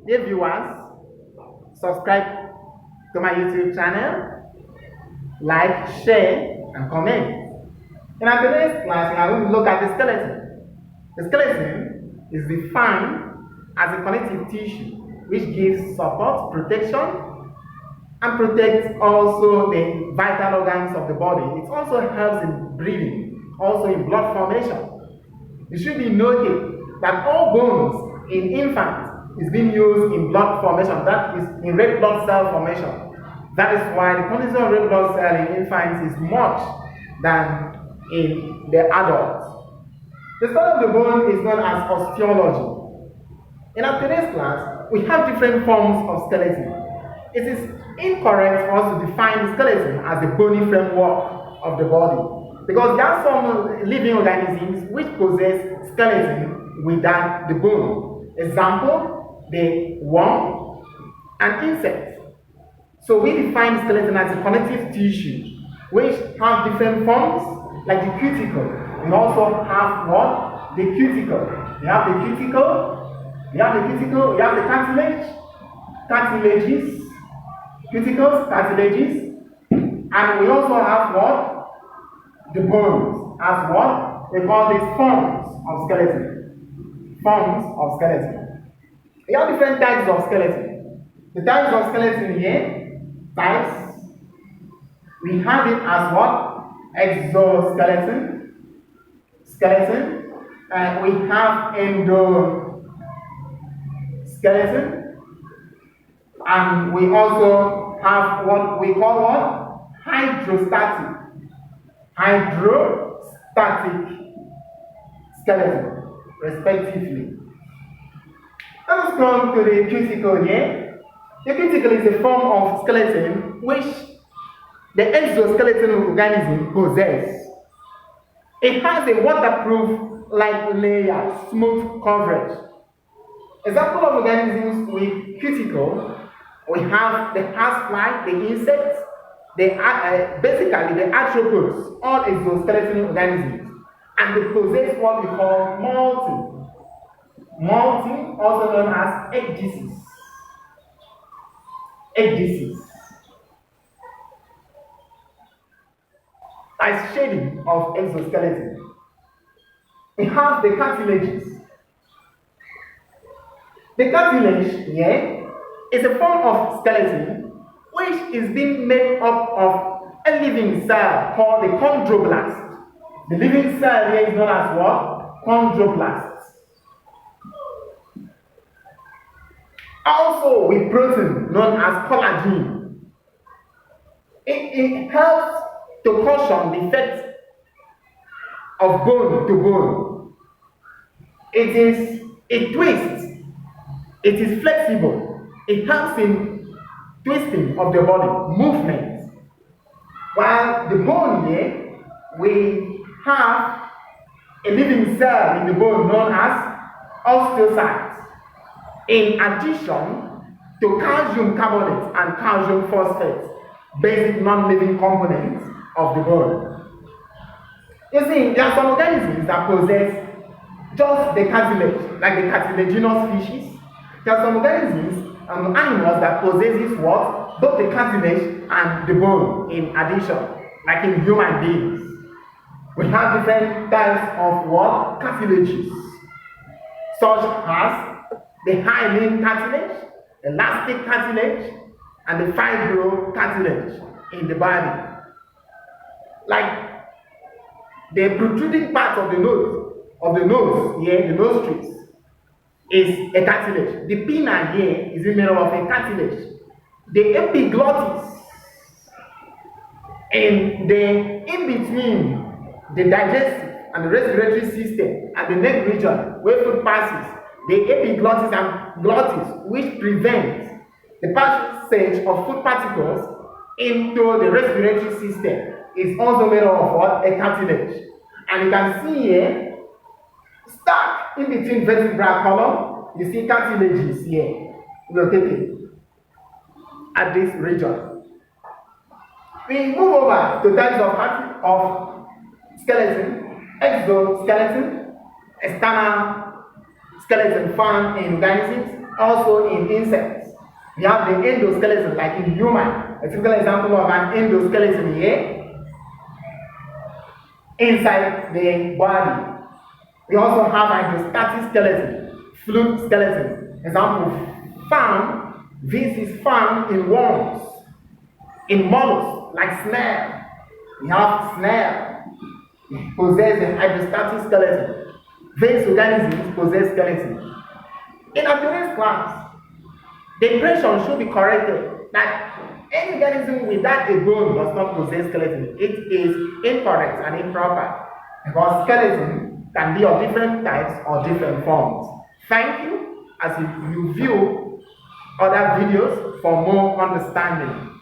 Dear viewers, subscribe to my YouTube channel, like, share, and comment. In our today's class, we are going to look at the skeleton. The skeleton is defined as a connective tissue which gives support, protection, and protects also the vital organs of the body. It also helps in breathing, also in blood formation. It should be noted that all bones in infants is being used in blood formation, that is in red blood cell formation. That is why the quantity of red blood cell in infants is much than in the adults. The study of the bone is known as osteology. In our today's class, we have different forms of skeleton. It is incorrect for us to define the skeleton as the bony framework of the body, because there are some living organisms which possess skeleton without the bone. Example, the worm and insect. So we define skeleton as a connective tissue which have different forms, like the cuticle. We also have what? The cuticle. We have the cuticle, we have the cartilage, cartilages, cuticles, cartilages, and we also have what? The bones, as what? We call these forms of skeleton. Forms of skeleton. We have different types of skeleton. The types of skeleton here, types, we have it as what? Exoskeleton, skeleton, and we have endoskeleton, and we also have what we call what? Hydrostatic skeleton, respectively. Let us come to the cuticle here. The cuticle is a form of skeleton which the exoskeleton organism possesses. It has a waterproof like layer, smooth coverage. Example of organisms with cuticle, we have the housefly, the insects, basically the arthropods, all exoskeleton organisms, and they possess what we call molting. Molting, also known as ecdysis. Ecdysis. As shading of exoskeleton. We have the cartilages. The cartilage here is a form of skeleton which is being made up of a living cell called the chondroblast. The living cell here is known as what? Chondroblast. Also with protein known as collagen. It helps to cushion the effect of bone to bone. It twists. It is flexible. It helps in twisting of the body, movement. While the bone here, we have a living cell in the bone known as osteocytes. In addition to calcium carbonate and calcium phosphate, basic non-living components of the bone. You see, there are some organisms that possess just the cartilage, like the cartilaginous species. There are some organisms and animals that possess what? Both the cartilage and the bone in addition, like in human beings. We have different types of what? Cartilages, such as the hyaline cartilage, elastic cartilage, and the fibro cartilage in the body. Like the protruding part of the nose here, the nostrils, is a cartilage. The pinna here is made up of a cartilage. The epiglottis in between the digestive and the respiratory system and the neck region where food passes, the epiglottis and glottis, which prevents the passage of food particles into the respiratory system, is also made up of what? A cartilage. And you can see here, stuck in between vertebral column, you see cartilages here located at this region. We move over to types of skeleton, exoskeleton, external skeleton found in organisms, also in insects. We have the endoskeleton, like in human. A typical example of an endoskeleton here, inside the body. We also have hydrostatic skeleton, fluid skeleton. Example, found. This is found in worms, in mollusks, like snail. We have snail. It possesses the hydrostatic skeleton. These organisms possess skeleton. In today's class, the impression should be corrected that any organism without a bone does not possess skeleton. It is incorrect and improper because skeleton can be of different types or different forms. Thank you as you view other videos for more understanding.